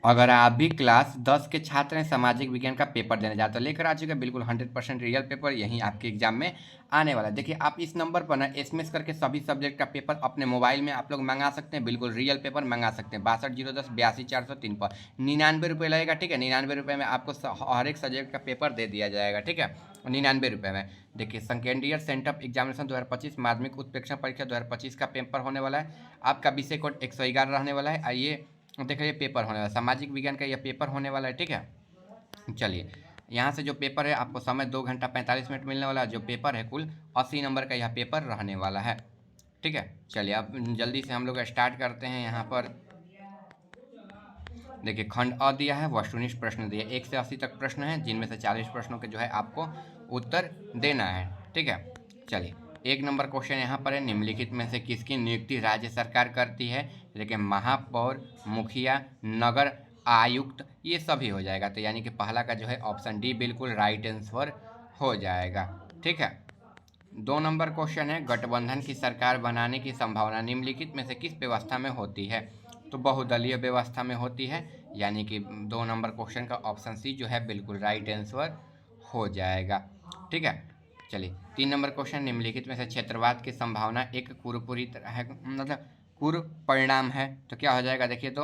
अगर आप भी क्लास 10 के छात्र हैं, सामाजिक विज्ञान का पेपर देने जाते हो, लेकर आ चुके हैं बिल्कुल 100% रियल पेपर, यही आपके एग्जाम में आने वाला है। देखिए आप इस नंबर पर ना एसएमएस करके सभी सब्जेक्ट का पेपर अपने मोबाइल में आप लोग मंगा सकते हैं, बिल्कुल रियल पेपर मंगा सकते हैं 62-010-82-403 पर। 99 रुपये लगेगा, ठीक है। 99 रुपये में आपको हर एक सब्जेक्ट का पेपर दे दिया जाएगा, ठीक है, 99 रुपये में। देखिए सेकेंड ईयर सेंटअप एग्जामिनेशन 2025 माध्यमिक उत्प्रेक्षण परीक्षा 2025 का पेपर होने वाला है। आपका विषय कोड 111 रहने वाला है। आइए देखिए ये पेपर होने वाला है, सामाजिक विज्ञान का यह पेपर होने वाला है, ठीक है। चलिए यहाँ से जो पेपर है आपको समय 2 घंटा 45 मिनट मिलने वाला है। जो पेपर है कुल 80 नंबर का यह पेपर रहने वाला है, ठीक है। चलिए अब जल्दी से हम लोग स्टार्ट करते हैं। यहाँ पर देखिए खंड अ दिया है, वस्तुनिष्ठ प्रश्न दिया, 1 से 80 तक प्रश्न है, जिनमें से 40 प्रश्नों के जो है आपको उत्तर देना है, ठीक है। चलिए 1 नंबर क्वेश्चन यहाँ पर है, निम्नलिखित में से किसकी नियुक्ति राज्य सरकार करती है। देखिए महापौर, मुखिया, नगर आयुक्त, ये सभी हो जाएगा। तो यानी कि पहला का जो है ऑप्शन डी बिल्कुल राइट आंसर हो जाएगा, ठीक है। 2 नंबर क्वेश्चन है, गठबंधन की सरकार बनाने की संभावना निम्नलिखित में से किस व्यवस्था में होती है। तो बहुदलीय व्यवस्था में होती है, यानी कि 2 नंबर क्वेश्चन का ऑप्शन सी जो है बिल्कुल राइट आंसर हो जाएगा, ठीक है। चलिए 3 नंबर क्वेश्चन, निम्नलिखित में से क्षेत्रवाद की संभावना एक पूरी तरह है, मतलब पूर्व परिणाम है। तो क्या हो जाएगा, देखिए तो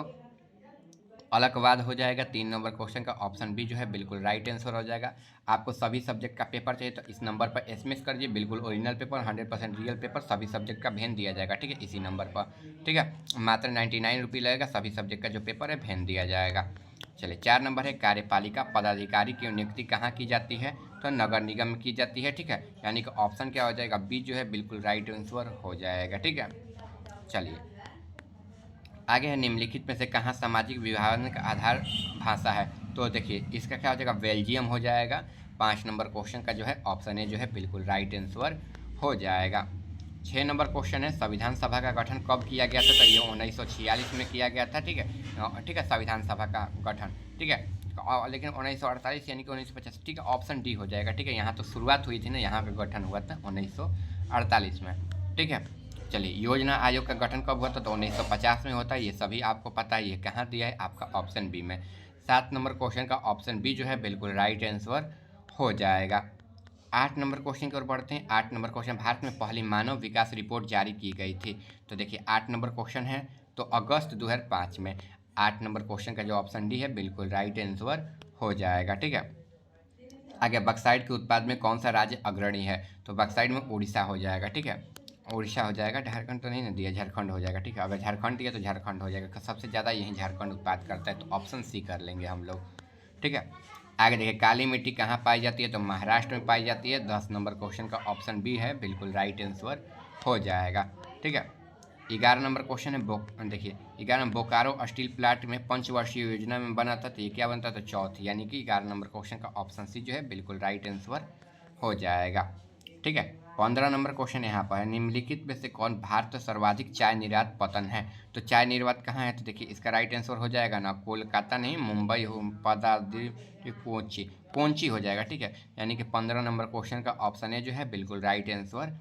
अलगवाद हो जाएगा। 3 नंबर क्वेश्चन का ऑप्शन बी जो है बिल्कुल राइट आंसर हो जाएगा। आपको सभी सब्जेक्ट का पेपर चाहिए तो इस नंबर पर एसएमएस कर दीजिए, बिल्कुल ओरिजिनल पेपर 100% रियल पेपर सभी सब्जेक्ट का भेज दिया जाएगा, ठीक है, इसी नंबर पर, ठीक है। मात्र 99 रुपये लगेगा, सभी सब्जेक्ट का जो पेपर है भेज दिया जाएगा। चलिए 4 नंबर है, कार्यपालिका पदाधिकारी की नियुक्ति कहाँ की जाती है। तो नगर निगम में की जाती है, ठीक है, यानी कि ऑप्शन क्या हो जाएगा, बी जो है बिल्कुल राइट आंसर हो जाएगा, ठीक है। चलिए आगे है, निम्नलिखित में से कहाँ सामाजिक विभाजन का आधार भाषा है। तो देखिए इसका क्या हो जाएगा, बेल्जियम हो जाएगा। 5 नंबर क्वेश्चन का जो है ऑप्शन ए जो है बिल्कुल राइट आंसर हो जाएगा। 6 नंबर क्वेश्चन है, संविधान सभा का गठन कब किया गया था। तो ये 1946 में किया गया था, ठीक है, ठीक है, संविधान सभा का गठन, ठीक है। लेकिन 1948 यानी कि 1950, ठीक है, ऑप्शन डी हो जाएगा, ठीक है। यहाँ तो शुरुआत हुई थी ना, यहाँ का गठन हुआ था 1948 में, ठीक है। चलिए योजना आयोग का गठन कब हुआ था। तो 1950 में होता है, ये सभी आपको पता है। ये कहाँ दिया है, आपका ऑप्शन बी में। 7 नंबर क्वेश्चन का ऑप्शन बी जो है बिल्कुल राइट आंसर हो जाएगा। 8 नंबर क्वेश्चन की ओर बढ़ते हैं। 8 नंबर क्वेश्चन, भारत में पहली मानव विकास रिपोर्ट जारी की गई थी। तो देखिए 8 नंबर क्वेश्चन है, तो अगस्त 2005 में। 8 नंबर क्वेश्चन का जो ऑप्शन डी है बिल्कुल राइट आंसर हो जाएगा, ठीक है। आगे बक्साइड के उत्पाद में कौन सा राज्य अग्रणी है। तो बक्साइड में उड़ीसा हो जाएगा, ठीक है, उड़ीसा हो जाएगा। झारखंड तो नहीं ना दिया, झारखंड हो जाएगा, ठीक है। अगर झारखंड दिया तो झारखंड हो जाएगा, सबसे ज़्यादा यही झारखंड उत्पाद करता है, तो ऑप्शन सी कर लेंगे हम लोग, ठीक है। आगे देखिए काली मिट्टी कहाँ पाई जाती है। तो महाराष्ट्र में पाई जाती है। 10 नंबर क्वेश्चन का ऑप्शन बी है बिल्कुल राइट आंसर हो जाएगा, ठीक है। 11 नंबर क्वेश्चन है, देखिए 11 बोकारो स्टील प्लांट में पंचवर्षीय योजना में बना था। तो ये क्या बनता था, चौथी, यानी कि 11 नंबर क्वेश्चन का ऑप्शन सी जो है बिल्कुल राइट आंसर हो जाएगा, ठीक है। 15 नंबर क्वेश्चन यहाँ पर है, निम्नलिखित में से कौन भारत का सर्वाधिक चाय निर्यात पतन है। तो चाय निर्यात कहाँ है। तो देखिए इसका राइट आंसर हो जाएगा ना, कोलकाता नहीं, मुंबई हो, कोची, कोंची हो जाएगा, ठीक है। यानी कि 15 नंबर क्वेश्चन का ऑप्शन ए जो है बिल्कुल राइट आंसर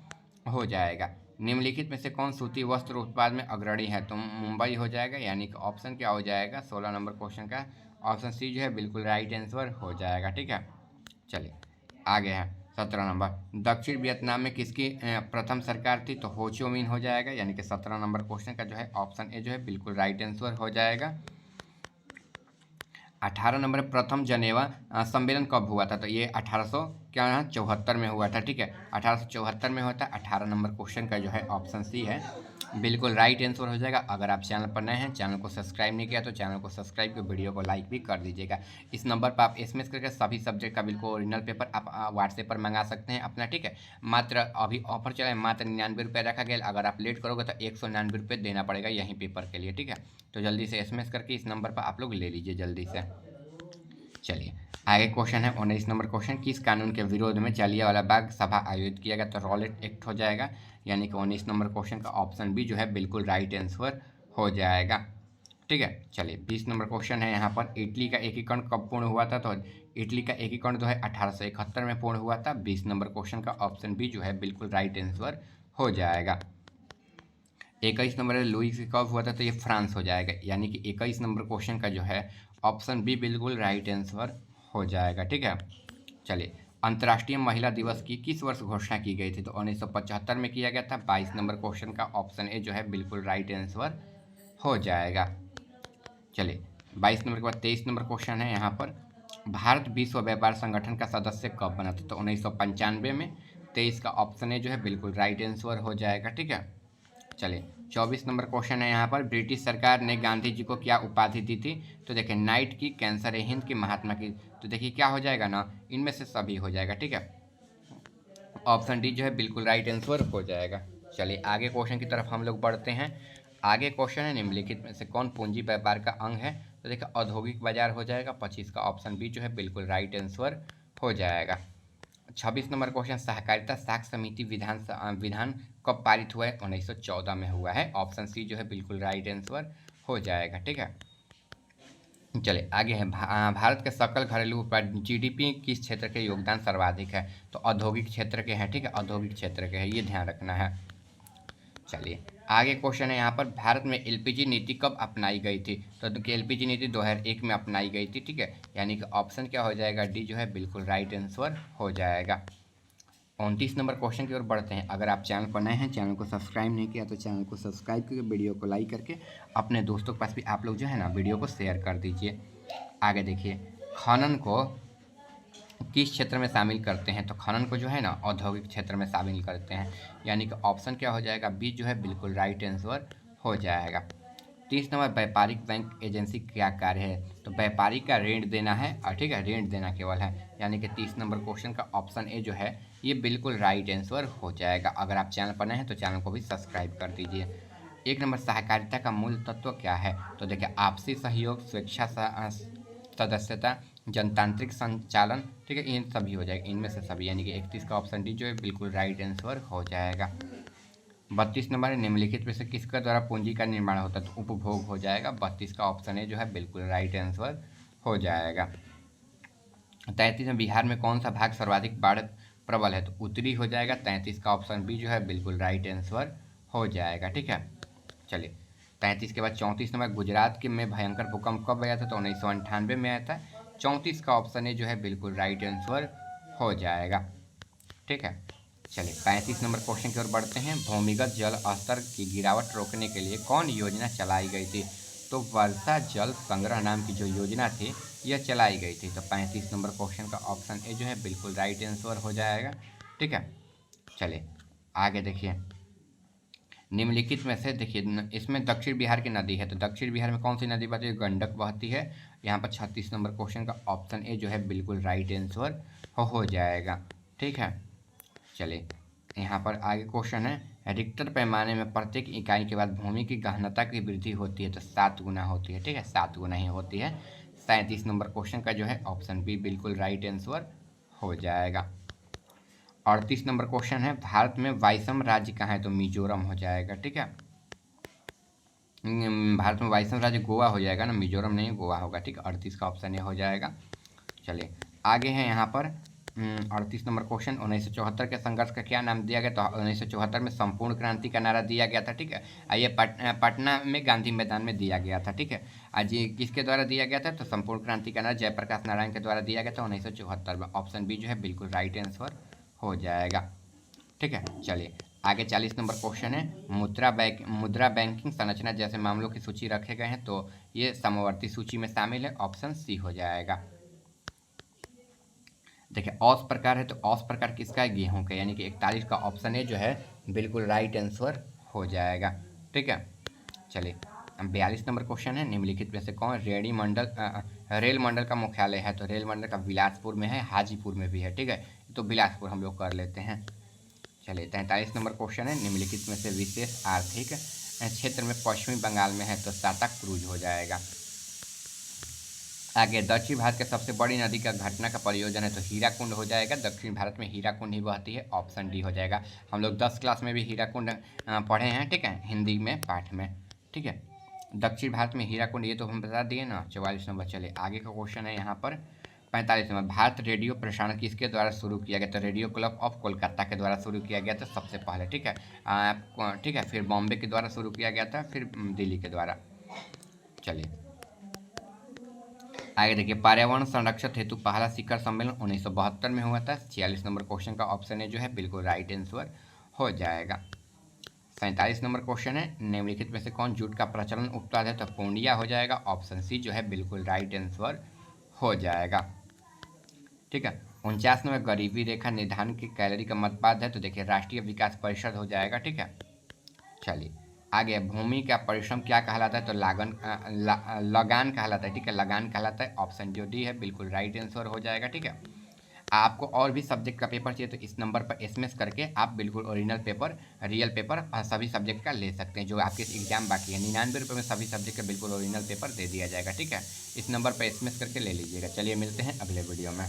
हो जाएगा। निम्नलिखित में से कौन सूती वस्त्र उत्पाद में अग्रणी है। तो मुंबई हो जाएगा, यानी कि ऑप्शन क्या हो जाएगा, 16 नंबर क्वेश्चन का ऑप्शन सी जो है बिल्कुल राइट आंसर हो जाएगा, ठीक है। चलिए आगे है 17 नंबर, दक्षिण वियतनाम में किसकी प्रथम सरकार थी। तो हो ची मिन हो जाएगा, यानी कि 17 नंबर क्वेश्चन का जो है ऑप्शन ए जो है बिल्कुल राइट आंसर हो जाएगा। 18 नंबर प्रथम जनेवा सम्मेलन कब हुआ था। तो ये 1874 में हुआ था, ठीक है, 1874 में होता है। 18 नंबर क्वेश्चन का जो है ऑप्शन सी है बिल्कुल राइट आंसर हो जाएगा। अगर आप चैनल पर नए हैं, चैनल को सब्सक्राइब नहीं किया तो चैनल को सब्सक्राइब कर वीडियो को लाइक भी कर दीजिएगा। इस नंबर पर आप एसएमएस करके सभी सब्जेक्ट का बिल्कुल ओरिजिनल पेपर आप व्हाट्सएप पर मंगा सकते हैं अपना, ठीक है। मात्र अभी ऑफर चला है, मात्र 99 रुपये रखा गया। अगर आप लेट करोगे तो 199 रुपये देना पड़ेगा यहीं पेपर के लिए, ठीक है। तो जल्दी से एसएमएस करके इस नंबर पर आप लोग ले लीजिए जल्दी से। चलिए आगे क्वेश्चन है 19 नंबर क्वेश्चन, किस कानून के विरोध में जालियांवाला बाग सभा आयोजित किया गया। तो रॉलेट एक्ट हो जाएगा, यानी कि 19 नंबर क्वेश्चन का ऑप्शन बी जो है बिल्कुल राइट आंसर हो जाएगा, ठीक है। चलिए 20 नंबर क्वेश्चन है यहाँ पर, इटली का एकीकरण कब पूर्ण हुआ था। तो इटली का एकीकरण जो है 1871 में पूर्ण हुआ था। 20 नंबर क्वेश्चन का ऑप्शन बी जो है बिल्कुल राइट आंसर हो जाएगा। 21 नंबर है लुई कब हुआ था, तो ये फ्रांस हो जाएगा, यानी कि 21 नंबर क्वेश्चन का जो है ऑप्शन बी बिल्कुल राइट आंसर हो जाएगा। ठीक है, चलिए अंतर्राष्ट्रीय महिला दिवस की किस वर्ष घोषणा की गई थी, तो 1975 में किया गया था। 22 नंबर क्वेश्चन का ऑप्शन ए जो है बिल्कुल राइट आंसर हो जाएगा। चलिए 22 नंबर के बाद 23 नंबर क्वेश्चन है यहाँ पर, भारत विश्व व्यापार संगठन का सदस्य कब बना था, तो 1995 में। 23 का ऑप्शन ए जो है बिल्कुल राइट आंसर हो जाएगा। ठीक है, चलिए 24 नंबर क्वेश्चन है यहाँ पर, ब्रिटिश सरकार ने गांधी जी को क्या उपाधि दी थी, तो देखिए नाइट की, कैंसर हिंद की, महात्मा की, तो देखिए क्या हो जाएगा ना, इनमें से सभी हो जाएगा। ठीक है, ऑप्शन डी जो है बिल्कुल राइट आंसर हो जाएगा। चलिए आगे क्वेश्चन की तरफ हम लोग बढ़ते हैं। आगे क्वेश्चन है निम्नलिखित में से कौन पूंजी व्यापार का अंग है, तो देखिए औद्योगिक बाजार हो जाएगा। 25 का ऑप्शन बी जो है बिल्कुल राइट आंसर हो जाएगा। 26 नंबर क्वेश्चन, सहकारिता साख समिति विधान कब पारित हुआ है, 1914 में हुआ है। ऑप्शन सी जो है बिल्कुल राइट आंसर हो जाएगा। ठीक है, चलिए आगे है, भारत के सकल घरेलू उत्पाद जीडीपी किस क्षेत्र के योगदान सर्वाधिक है, तो औद्योगिक क्षेत्र के हैं। ठीक है, औद्योगिक क्षेत्र के हैं, ये ध्यान रखना है। चलिए आगे क्वेश्चन है यहाँ पर, भारत में एलपीजी नीति कब अपनाई गई थी, तो एलपीजी नीति 2001 में अपनाई गई थी। ठीक है, यानी कि ऑप्शन क्या हो जाएगा, डी जो है बिल्कुल राइट आंसर हो जाएगा। 29 नंबर क्वेश्चन की ओर बढ़ते हैं। अगर आप चैनल पर नए हैं, चैनल को सब्सक्राइब नहीं किया तो चैनल को सब्सक्राइब करके वीडियो को लाइक करके अपने दोस्तों के पास भी आप लोग जो है ना वीडियो को शेयर कर दीजिए। आगे देखिए, खनन को किस क्षेत्र में शामिल करते हैं, तो खनन को जो है ना औद्योगिक क्षेत्र में शामिल करते हैं, यानी कि ऑप्शन क्या हो जाएगा, बी जो है बिल्कुल राइट आंसर हो जाएगा। 30 नंबर, व्यापारिक बैंक एजेंसी क्या कार्य है, तो व्यापारी का ऋण देना है, और ठीक है ऋण देना केवल है, यानी कि 30 नंबर क्वेश्चन का ऑप्शन ए जो है ये बिल्कुल राइट आंसर हो जाएगा। अगर आप चैनल पर नए हैं तो चैनल को भी सब्सक्राइब कर दीजिए। 1 नंबर, सहकारिता का मूल तत्व क्या है, तो देखिए आपसी सहयोग, स्वेच्छा सदस्यता, जनतांत्रिक संचालन, ठीक है इन सभी हो जाएगा, इनमें से सभी, यानी कि 31 का ऑप्शन डी जो है बिल्कुल राइट आंसर हो जाएगा। 32 नंबर है, निम्नलिखित में से किसके द्वारा पूंजी का निर्माण होता है, तो उपभोग हो जाएगा। 32 का ऑप्शन ए जो है बिल्कुल राइट आंसर हो जाएगा। 33 में, बिहार में कौन सा भाग सर्वाधिक बाढ़ प्रबल है, तो उत्तरी हो जाएगा। 33 का ऑप्शन बी जो है बिल्कुल राइट आंसर हो जाएगा। ठीक है, चलिए 33 के बाद 34 नंबर, गुजरात के में भयंकर भूकंप कब आया था, तो 1998 में आया था। 34 का ऑप्शन ए जो है बिल्कुल राइट आंसर हो जाएगा। ठीक है, चलिए 35 नंबर क्वेश्चन की ओर बढ़ते हैं। भूमिगत जल स्तर की गिरावट रोकने के लिए कौन योजना चलाई गई थी, तो वर्षा जल संग्रह नाम की जो योजना थी यह चलाई गई थी। तो 35 नंबर क्वेश्चन का ऑप्शन ए जो है बिल्कुल राइट आंसर हो जाएगा। ठीक है, चलिए आगे देखिए, निम्नलिखित में से देखिए इसमें दक्षिण बिहार की नदी है, तो दक्षिण बिहार में कौन सी नदी बहती है, गंडक बहती है। यहाँ पर 36 नंबर क्वेश्चन का ऑप्शन ए जो है बिल्कुल राइट आंसर हो जाएगा। ठीक है, चलिए यहाँ पर आगे क्वेश्चन है, रिक्टर पैमाने में प्रत्येक इकाई के बाद भूमि की गहनता की वृद्धि होती है, तो 7 गुना होती है। ठीक है, 7 गुना ही होती है। 37 नंबर क्वेश्चन का जो है ऑप्शन बी बिल्कुल राइट आंसर हो जाएगा। 38 नंबर क्वेश्चन है, भारत में वायसम राज्य कहाँ है, तो मिजोरम हो जाएगा। ठीक है, भारत में वायसम राज्य गोवा हो जाएगा ना, मिजोरम नहीं गोवा होगा। ठीक है, 38 का ऑप्शन ये हो जाएगा। चलिए आगे है यहाँ पर 38 नंबर क्वेश्चन, 1974 के संघर्ष का क्या नाम दिया गया, तो 1974 में संपूर्ण क्रांति का नारा दिया गया था। ठीक है, ये पटना में गांधी मैदान में दिया गया था। ठीक है, आज ये किसके द्वारा दिया गया था, तो संपूर्ण क्रांति का नारा जयप्रकाश नारायण के द्वारा दिया गया था 1974 में। ऑप्शन बी जो है बिल्कुल राइट आंसर हो जाएगा। ठीक है, चलिए आगे 40 नंबर क्वेश्चन है, मुद्रा बैंकिंग संरचना जैसे मामलों की सूची रखे गए हैं, तो ये समवर्ती सूची में शामिल है। ऑप्शन सी हो जाएगा। देखिए औस प्रकार है, तो औस प्रकार किसका है, गेहूं का, यानी कि 41 का ऑप्शन ए जो है बिल्कुल राइट आंसर हो जाएगा। ठीक है, चलिए 42 नंबर क्वेश्चन है, निम्नलिखित में से कौन रेल मंडल का मुख्यालय है, तो रेल मंडल का बिलासपुर में है, हाजीपुर में भी है। ठीक है, तो बिलासपुर हम लोग कर लेते हैं। चलिए 43 नंबर क्वेश्चन है, निम्नलिखित में से विशेष आर्थिक क्षेत्र में पश्चिमी बंगाल में है, तो साता क्रूज हो जाएगा। आगे दक्षिण भारत के सबसे बड़ी नदी का घटना का परियोजना है, तो हीराकुंड हो जाएगा। दक्षिण भारत में हीराकुंड ही बहती है। ऑप्शन डी हो जाएगा। हम लोग 10 क्लास में भी हीराकुंड पढ़े हैं। ठीक है, हिंदी में पाठ में। ठीक है, दक्षिण भारत में हीराकुंड ये तो हम बता दिए ना। 44 नंबर। चलिए आगे का क्वेश्चन है यहाँ पर, 45 नंबर, भारत रेडियो प्रसारण किसके द्वारा शुरू किया गया? तो रेडियो क्लब ऑफ कोलकाता के द्वारा शुरू किया गया था सबसे पहले, ठीक है। ठीक है, फिर बॉम्बे के द्वारा शुरू किया गया था, फिर दिल्ली के द्वारा। चलिए आगे देखिए, पर्यावरण संरक्षण हेतु पहला शिखर सम्मेलन 1972 में हुआ था। 46 नंबर क्वेश्चन का ऑप्शन है जो है बिल्कुल राइट आंसर हो जाएगा। 47 नंबर क्वेश्चन है, निम्नलिखित में से कौन जूट का प्रचलन उत्पाद है? तो पूर्णिया हो जाएगा। ऑप्शन सी जो है बिल्कुल राइट आंसर हो जाएगा, ठीक है। 49 नंबर, गरीबी रेखा निर्धारण की कैलोरी का मतपाद है? तो देखिए राष्ट्रीय विकास परिषद हो जाएगा, ठीक है। चलिए आगे, भूमि का परिश्रम क्या कहलाता है? तो लगान कहलाता है, ठीक है, लगान कहलाता है। ऑप्शन जो डी है बिल्कुल राइट आंसर हो जाएगा, ठीक है। आपको और भी सब्जेक्ट का पेपर चाहिए तो इस नंबर पर एसएमएस करके आप बिल्कुल ओरिजिनल पेपर, रियल पेपर सभी सब्जेक्ट का ले सकते हैं। जो आपके एग्जाम बाकी है 99 रुपये में सभी सब्जेक्ट का बिल्कुल ओरिजिनल पेपर दे दिया जाएगा, ठीक है। इस नंबर पर एसएमएस करके ले लीजिएगा। चलिए मिलते हैं अगले वीडियो में।